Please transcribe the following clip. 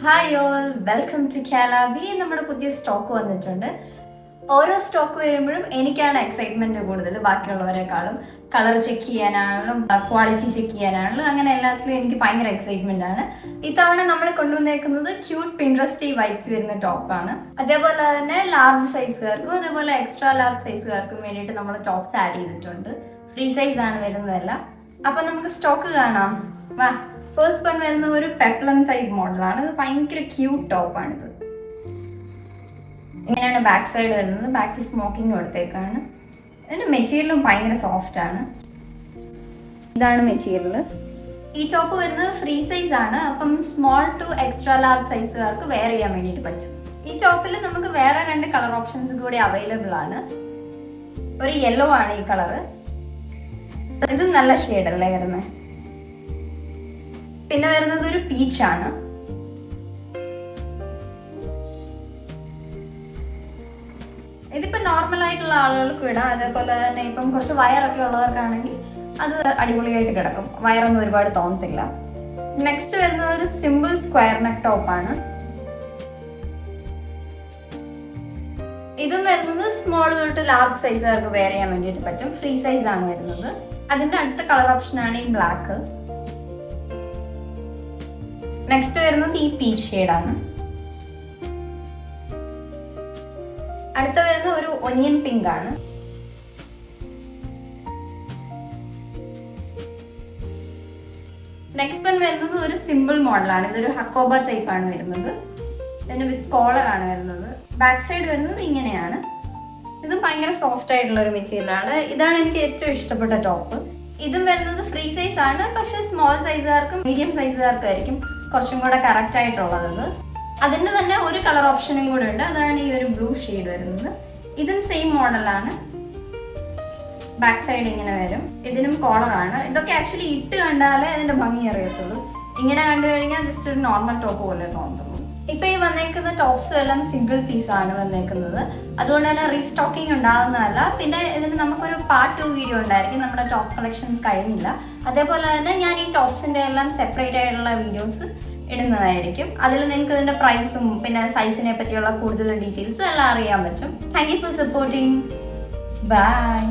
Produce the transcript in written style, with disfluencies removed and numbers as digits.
Hi all, welcome to Kalabi. നമ്മുടെ പുതിയ stock വന്നിട്ടുണ്ട്. ഓരോ സ്റ്റോക്ക് വരുമ്പോഴും എനിക്കാണ് എക്സൈറ്റ്മെന്റ് കൂടുതൽ ബാക്കിയുള്ളവരെക്കാളും. കളർ ചെക്ക് ചെയ്യാനാണെങ്കിലും ക്വാളിറ്റി ചെക്ക് ചെയ്യാനാണെങ്കിലും അങ്ങനെ എല്ലാത്തിലും എനിക്ക് ഭയങ്കര എക്സൈറ്റ്മെന്റ് ആണ്. ഇത്തവണ നമ്മൾ കൊണ്ടുവന്നേക്കുന്നത് ക്യൂട്ട് പിൻട്രസ്റ്റി വൈബ്സ് വരുന്ന ടോപ്പാണ്. അതേപോലെ തന്നെ ലാർജ് സൈസുകാർക്കും അതേപോലെ എക്സ്ട്രാ ലാർജ് സൈസുകാർക്കും വേണ്ടിയിട്ട് നമ്മൾ ടോപ്സ് ആഡ് ചെയ്തിട്ടുണ്ട്. ഫ്രീ സൈസ് ആണ് വരുന്നതെല്ലാം. അപ്പൊ നമുക്ക് സ്റ്റോക്ക് കാണാം. വാ. ഫസ്റ്റ് വൺ വരുന്ന ഒരു പെപ്ലം ടൈപ്പ് മോഡലാണ്. ഇത് ഭയങ്കര ക്യൂട്ട് ടോപ്പാണിത്. ഇങ്ങനെയാണ് ബാക്ക് സൈഡ് വരുന്നത്. ബാക്ക് സ്മോക്കിംഗ് കൊടുത്തേക്കാണ്. ഇതിന്റെ മെറ്റീരിയലും ഭയങ്കര സോഫ്റ്റ് ആണ്. ഇതാണ് മെറ്റീരിയൽ. ഈ ടോപ്പ് വരുന്നത് ഫ്രീ സൈസ് ആണ്. അപ്പം സ്മോൾ ടു എക്സ്ട്രാ ലാർജ് സൈസുകാർക്ക് വെയർ ചെയ്യാൻ വേണ്ടിയിട്ട് പറ്റും. ഈ ടോപ്പിൽ നമുക്ക് വേറെ 2 കളർ ഓപ്ഷൻസ് കൂടി അവൈലബിൾ ആണ്. ഒരു യെല്ലോ ആണ് ഈ കളറ്. ഇത് നല്ല ഷെയ്ഡല്ലേ വരുന്നത്. പിന്നെ വരുന്നത് ഒരു പീച്ച് ആണ്. ഇതിപ്പോ നോർമൽ ആയിട്ടുള്ള ആളുകൾക്ക് ഇടാം. അതേപോലെ തന്നെ ഇപ്പം കുറച്ച് വയറൊക്കെ ഉള്ളവർക്കാണെങ്കിൽ അത് അടിപൊളിയായിട്ട് കിടക്കും. വയറൊന്നും ഒരുപാട് തോന്നത്തില്ല. നെക്സ്റ്റ് വരുന്നത് ഒരു സിമ്പിൾ സ്ക്വയർ നെക്ക് ടോപ്പാണ്. ഇതും വരുന്നത് സ്മോൾ തൊട്ട് ലാർജ് സൈസുകാർക്ക് വെയർ ചെയ്യാൻ വേണ്ടിയിട്ട് പറ്റും. ഫ്രീ സൈസ് ആണ് വരുന്നത്. അതിന്റെ അടുത്ത കളർ ഓപ്ഷൻ ആണ് ഈ ബ്ലാക്ക്. നെക്സ്റ്റ് വരുന്നത് ഈ പീച്ച് ഷെയ്ഡാണ്. അടുത്ത വരുന്ന ഒരു ഒനിയൻ പിങ്ക് ആണ്. നെക്സ്റ്റ് വൺ വരുന്നത് ഒരു സിമ്പിൾ മോഡലാണ്. ഇതൊരു ഹക്കോബ ടൈപ്പ് ആണ് വരുന്നത്. ഇതിന് വിത്ത് കോളർ ആണ് വരുന്നത്. ബാക്ക് സൈഡ് വരുന്നത് ഇങ്ങനെയാണ്. ഇത് ഭയങ്കര സോഫ്റ്റ് ആയിട്ടുള്ള ഒരു മെറ്റീരിയൽ ആണ്. ഇതാണ് എനിക്ക് ഏറ്റവും ഇഷ്ടപ്പെട്ട ടോപ്പ്. ഇതും വരുന്നത് ഫ്രീ സൈസ് ആണ്. പക്ഷെ സ്മോൾ സൈസുകാർക്കും മീഡിയം സൈസുകാർക്കും ആയിരിക്കും കുറച്ചും കൂടെ കറക്റ്റ് ആയിട്ടുള്ളത്. അതിന്റെ തന്നെ ഒരു കളർ ഓപ്ഷനും കൂടെ ഉണ്ട്. അതാണ് ഈ ഒരു ബ്ലൂ ഷെയ്ഡ് വരുന്നത്. ഇതും സെയിം മോഡലാണ്. ബാക്ക് സൈഡ് ഇങ്ങനെ വരും. ഇതിനും കോളർ ആണ്. ഇതൊക്കെ ആക്ച്വലി ഇട്ട് കണ്ടാലേ അതിന്റെ ഭംഗി അറിയത്തുള്ളൂ. ഇങ്ങനെ കണ്ടു കഴിഞ്ഞാൽ ജസ്റ്റ് ഒരു നോർമൽ ടോപ്പ് പോലെ തോന്നുള്ളൂ. ഇപ്പൊ ഈ വന്നേക്കുന്ന ടോപ്സും എല്ലാം സിംഗിൾ പീസ് ആണ് വന്നേക്കുന്നത്. അതുകൊണ്ട് തന്നെ റീസ്റ്റോക്കിംഗ് ഉണ്ടാവുന്നതല്ല. പിന്നെ ഇതിന് നമുക്കൊരു പാർട്ട് 2 വീഡിയോ ഉണ്ടായിരിക്കും. നമ്മുടെ ടോപ്പ് കളക്ഷൻസ് കഴിഞ്ഞില്ല. അതേപോലെ തന്നെ ഞാൻ ഈ ടോപ്സിന്റെ എല്ലാം സെപ്പറേറ്റ് ആയിട്ടുള്ള വീഡിയോസ് ഇടുന്നതായിരിക്കും. അതിൽ നിങ്ങൾക്ക് ഇതിന്റെ പ്രൈസും പിന്നെ സൈസിനെ പറ്റിയുള്ള കൂടുതൽ ഡീറ്റെയിൽസും എല്ലാം അറിയാൻ പറ്റും. Thank you for supporting. By.